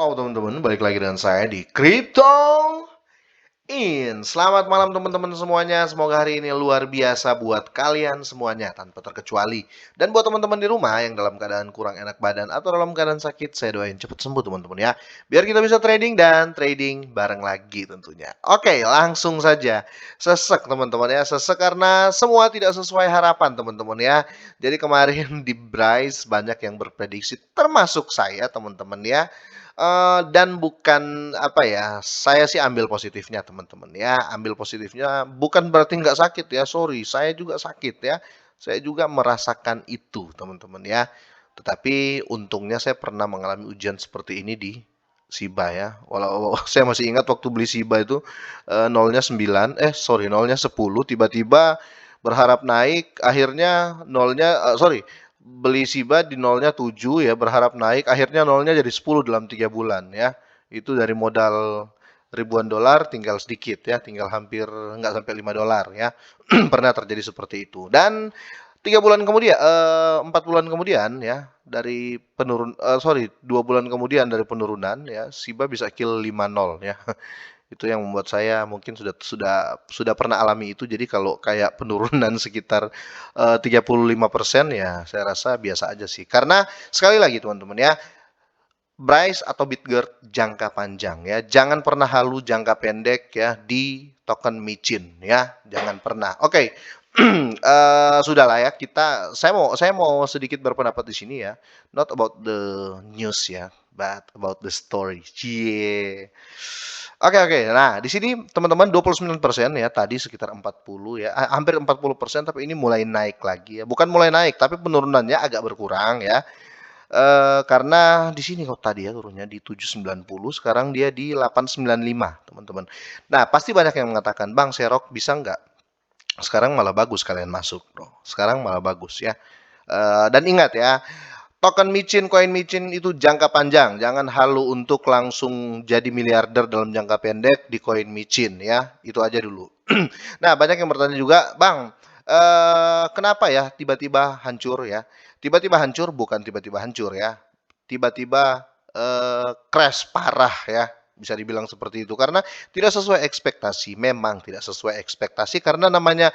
Halo teman-teman, balik lagi dengan saya di Crypto In. Selamat malam teman-teman semuanya. Semoga hari ini luar biasa buat kalian semuanya tanpa terkecuali. Dan buat teman-teman di rumah yang dalam keadaan kurang enak badan atau dalam keadaan sakit, saya doain cepat sembuh teman-teman ya. Biar kita bisa trading dan trading bareng lagi tentunya. Oke, langsung saja. Sesek teman-teman ya, sesek karena semua tidak sesuai harapan teman-teman ya. Jadi kemarin di Bryce banyak yang berprediksi termasuk saya teman-teman ya. Dan bukan apa ya, saya sih ambil positifnya teman-teman ya, ambil positifnya bukan berarti nggak sakit ya, sorry, saya juga sakit ya. Saya juga merasakan itu teman-teman ya. Tetapi untungnya saya pernah mengalami ujian seperti ini di Shiba ya. Walau saya masih ingat waktu beli Shiba itu nolnya 9, sorry nolnya 10, tiba-tiba berharap naik, akhirnya nolnya, sorry, beli Shiba di nolnya 7 ya, berharap naik, akhirnya nolnya jadi 10 dalam 3 bulan ya. Itu dari modal ribuan dolar tinggal sedikit ya, tinggal hampir nggak sampai 5 dolar ya. Pernah terjadi seperti itu. Dan 3 bulan kemudian, 4 bulan kemudian ya, dari sorry, 2 bulan kemudian dari penurunan ya, Shiba bisa kill 5-0 ya. Itu yang membuat saya mungkin sudah pernah alami itu. Jadi kalau kayak penurunan sekitar 35% ya saya rasa biasa aja sih. Karena sekali lagi teman-teman ya, Bryce atau Bitgert jangka panjang ya. Jangan pernah halu jangka pendek ya di token micin ya. Jangan pernah. Oke. Sudahlah ya, saya mau sedikit berpendapat di sini ya. Not about the news ya, but about the story. Cie. Oke. Nah, di sini teman-teman 29% ya, tadi sekitar 40 ya, hampir 40%, tapi ini mulai naik lagi ya. Bukan mulai naik, tapi penurunannya agak berkurang ya. Karena di sini kok tadi ya turunnya di 790, sekarang dia di 895, teman-teman. Nah, pasti banyak yang mengatakan, "Bang, Serok bisa nggak? Sekarang malah bagus kalian masuk, bro. Sekarang malah bagus ya." Dan ingat ya, token micin, koin micin itu jangka panjang. Jangan halu untuk langsung jadi miliarder dalam jangka pendek di koin micin ya. Itu aja dulu. Nah, banyak yang bertanya juga, Bang, kenapa ya tiba-tiba hancur ya? Tiba-tiba hancur bukan tiba-tiba hancur ya. Tiba-tiba crash parah ya. Bisa dibilang seperti itu karena tidak sesuai ekspektasi. Memang tidak sesuai ekspektasi karena namanya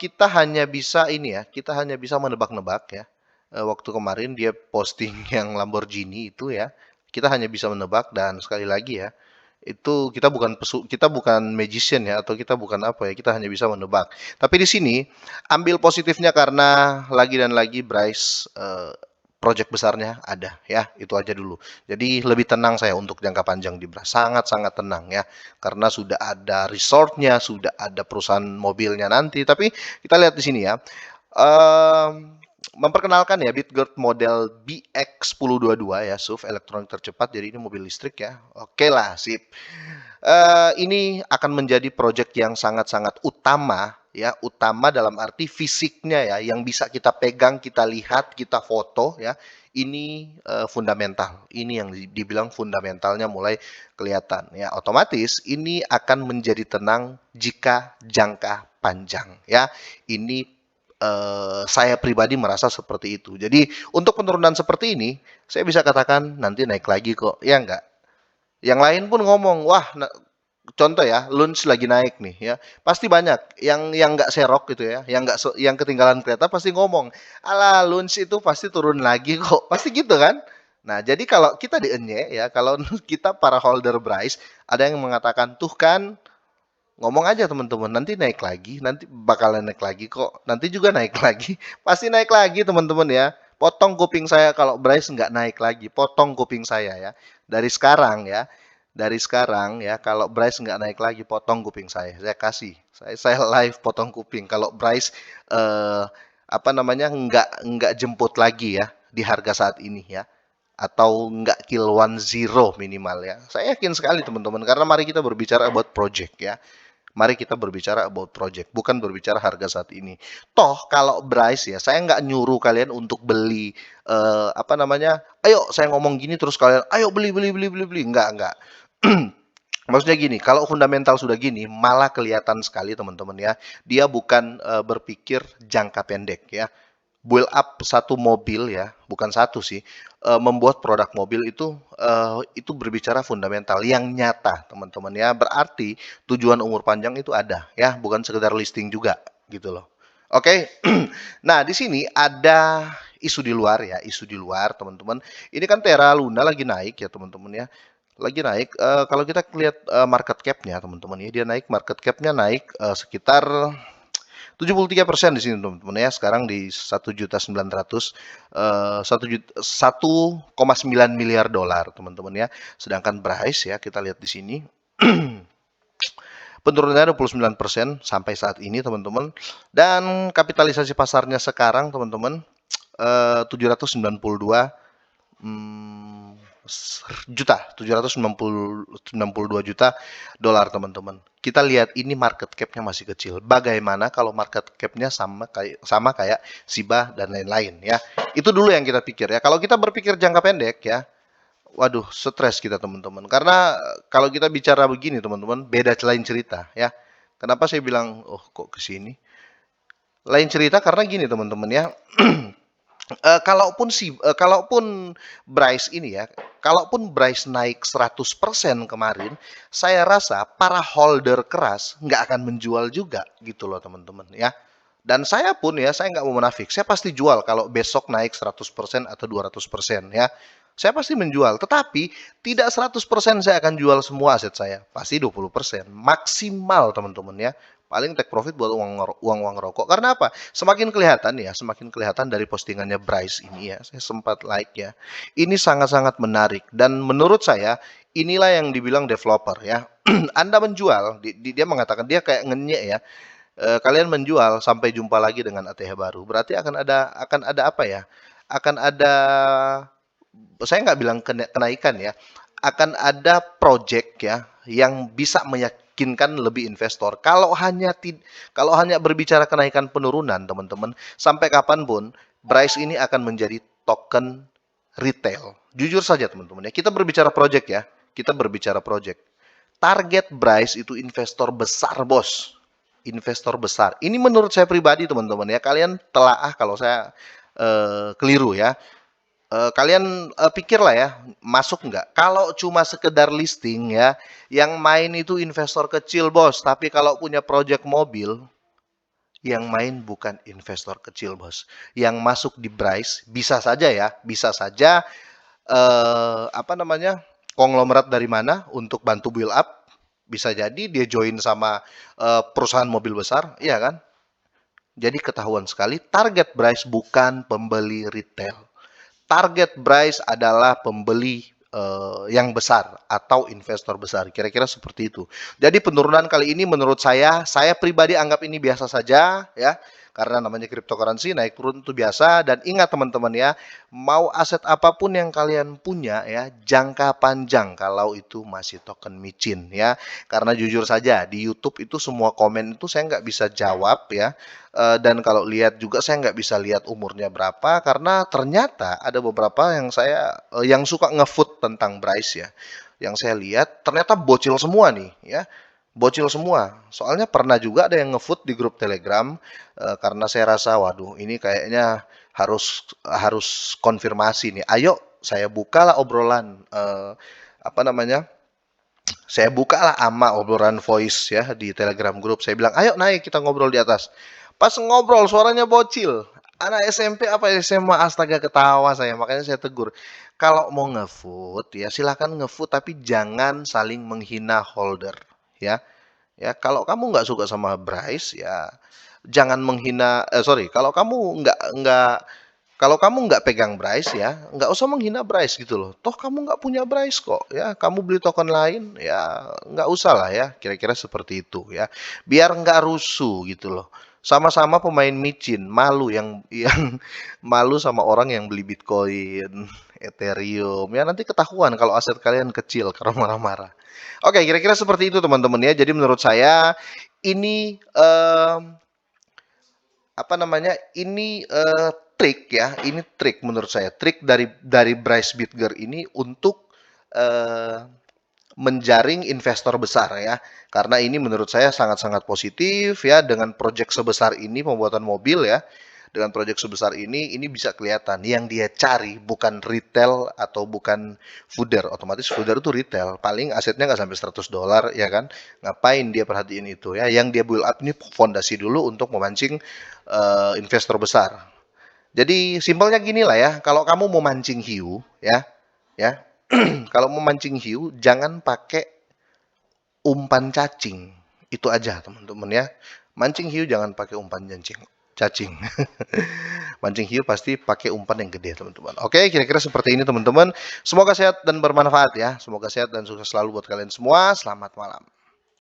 kita hanya bisa ini ya, kita hanya bisa menebak-nebak ya. Waktu kemarin dia posting yang Lamborghini itu ya, kita hanya bisa menebak dan sekali lagi ya, itu kita bukan magician ya atau kita bukan apa ya, kita hanya bisa menebak. Tapi di sini ambil positifnya karena lagi dan lagi Bryce project besarnya ada ya, itu aja dulu. Jadi lebih tenang saya untuk jangka panjang di Bryce, sangat-sangat tenang ya, karena sudah ada resortnya, sudah ada perusahaan mobilnya nanti. Tapi kita lihat di sini ya, memperkenalkan ya Bitgert model BX1022 ya, SUV elektronik tercepat. Jadi ini mobil listrik ya. Oke lah, sip. Ini akan menjadi proyek yang sangat-sangat utama ya, utama dalam arti fisiknya ya, yang bisa kita pegang, kita lihat, kita foto ya. Ini fundamental. Ini yang dibilang fundamentalnya mulai kelihatan ya. Otomatis ini akan menjadi tenang jika jangka panjang ya. Ini saya pribadi merasa seperti itu. Jadi untuk penurunan seperti ini, saya bisa katakan nanti naik lagi kok, ya enggak? Yang lain pun ngomong, wah, contoh ya, Lunch lagi naik nih ya, pasti banyak yang nggak serok gitu ya, yang ketinggalan kereta pasti ngomong, alah Lunch itu pasti turun lagi kok, pasti gitu kan? Nah, jadi kalau kita di Enye ya, kalau kita para holder Bryce, ada yang mengatakan tuh kan, ngomong aja teman-teman, nanti naik lagi, nanti bakalan naik lagi kok, nanti juga naik lagi, pasti naik lagi teman-teman ya. Potong kuping saya kalau Bryce nggak naik lagi, potong kuping saya ya. Dari sekarang ya, kalau Bryce nggak naik lagi, potong kuping saya kasih, saya live potong kuping. Kalau Bryce apa namanya nggak jemput lagi ya di harga saat ini ya atau nggak kill 1-0 minimal ya. Saya yakin sekali teman-teman karena mari kita berbicara about project ya. Mari kita berbicara about project, bukan berbicara harga saat ini. Toh kalau Bryce ya, saya nggak nyuruh kalian untuk beli apa namanya. Ayo saya ngomong gini terus kalian, ayo beli. Enggak. Maksudnya gini, kalau fundamental sudah gini, malah kelihatan sekali teman-teman ya. Dia bukan berpikir jangka pendek ya. build up satu mobil ya, bukan satu sih, membuat produk mobil itu berbicara fundamental yang nyata, teman-teman ya. Berarti tujuan umur panjang itu ada ya, bukan sekedar listing juga gitu loh. Oke. Nah, di sini ada isu di luar ya, isu di luar, teman-teman. Ini kan Terra Luna lagi naik ya, teman-teman ya. Lagi naik, kalau kita lihat market cap-nya, teman-teman ya, dia naik, market cap-nya naik sekitar 73% di sini teman-teman ya. Sekarang di 1.900 1,9 miliar dolar teman-teman ya. Sedangkan Bryce ya kita lihat di sini penurunannya 29% sampai saat ini teman-teman. Dan kapitalisasi pasarnya sekarang teman-teman 792 juta, 792 juta dolar teman-teman. Kita lihat ini market cap-nya masih kecil. Bagaimana kalau market cap-nya sama kayak Shiba dan lain-lain ya. Itu dulu yang kita pikir ya. Kalau kita berpikir jangka pendek ya, waduh, stres kita teman-teman. Karena kalau kita bicara begini teman-teman, beda lain cerita ya. Kenapa saya bilang, oh kok ke sini? Lain cerita karena gini teman-teman ya. Kalaupun Bryce ini ya, kalaupun Bryce naik 100% kemarin, saya rasa para holder keras nggak akan menjual juga gitu loh teman-teman ya. Dan saya pun ya, saya nggak mau munafik, saya pasti jual kalau besok naik 100% atau 200% ya. Saya pasti menjual, tetapi tidak 100% saya akan jual semua aset saya. Pasti 20%, maksimal teman-teman ya. Paling take profit buat uang rokok. Karena apa? Semakin kelihatan ya, semakin kelihatan dari postingannya Bryce ini ya. Saya sempat like ya. Ini sangat-sangat menarik dan menurut saya inilah yang dibilang developer ya. Anda menjual, dia mengatakan dia kayak ngenyek ya. Kalian menjual sampai jumpa lagi dengan ATH baru. Berarti akan ada apa ya? Akan ada, saya nggak bilang kenaikan ya, akan ada project ya yang bisa meyakinkan lebih investor. Kalau hanya berbicara kenaikan penurunan, teman-teman, sampai kapanpun Bryce ini akan menjadi token retail. Jujur saja, teman-teman ya, kita berbicara project ya, kita berbicara project. Target Bryce itu investor besar, bos. Investor besar. Ini menurut saya pribadi, teman-teman ya. Kalian telaah kalau saya keliru ya. Kalian pikirlah ya, masuk nggak? Kalau cuma sekedar listing ya, yang main itu investor kecil bos. Tapi kalau punya project mobil, yang main bukan investor kecil bos. Yang masuk di Bryce bisa saja ya, bisa saja apa namanya konglomerat dari mana untuk bantu build up. Bisa jadi dia join sama perusahaan mobil besar, iya kan? Jadi ketahuan sekali target Bryce bukan pembeli retail. Target Bryce adalah pembeli yang besar atau investor besar. Kira-kira seperti itu. Jadi penurunan kali ini menurut saya pribadi anggap ini biasa saja ya. Karena namanya cryptocurrency naik turun itu biasa. Dan ingat teman-teman ya, mau aset apapun yang kalian punya ya, jangka panjang kalau itu masih token micin ya. Karena jujur saja di YouTube itu semua komen itu saya nggak bisa jawab ya. Dan kalau lihat juga saya nggak bisa lihat umurnya berapa karena ternyata ada beberapa yang suka ngefood tentang Bryce ya. Yang saya lihat ternyata bocil semua nih ya. Bocil semua. Soalnya pernah juga ada yang ngefood di grup Telegram karena saya rasa waduh ini kayaknya harus konfirmasi nih. Ayo saya bukalah obrolan apa namanya? Saya bukalah ama obrolan voice ya di Telegram grup. Saya bilang, "Ayo naik kita ngobrol di atas." Pas ngobrol suaranya bocil. Anak SMP apa SMA, astaga ketawa saya. Makanya saya tegur. Kalau mau ngefood ya silakan ngefood tapi jangan saling menghina holder ya. Ya, kalau kamu nggak suka sama Bryce ya jangan menghina sorry, kalau kamu nggak pegang Bryce ya, nggak usah menghina Bryce gitu loh. Toh kamu nggak punya Bryce kok ya. Kamu beli token lain ya nggak usah lah ya. Kira-kira seperti itu ya. Biar nggak rusuh gitu loh. Sama-sama pemain micin, malu yang malu sama orang yang beli Bitcoin, Ethereum. Ya nanti ketahuan kalau aset kalian kecil karena marah-marah. Oke, kira-kira seperti itu teman-teman ya. Jadi menurut saya ini apa namanya? Ini trik ya. Ini trik menurut saya. Trik dari Bryce Bitger ini untuk eh, menjaring investor besar ya. Karena ini menurut saya sangat-sangat positif ya dengan proyek sebesar ini pembuatan mobil ya. dengan proyek sebesar ini bisa kelihatan yang dia cari bukan retail atau bukan fooder. Otomatis fooder itu retail, paling asetnya nggak sampai $100 ya kan. Ngapain dia perhatiin itu ya? Yang dia build up ini fondasi dulu untuk memancing investor besar. Jadi simpelnya gini lah ya, kalau kamu mau mancing hiu ya, kalau mau mancing hiu jangan pakai umpan cacing. Itu aja teman-teman ya. Mancing hiu jangan pakai umpan cacing. Mancing hiu pasti pakai umpan yang gede teman-teman. Oke, kira-kira seperti ini teman-teman. Semoga sehat dan bermanfaat ya. Semoga sehat dan sukses selalu buat kalian semua. Selamat malam.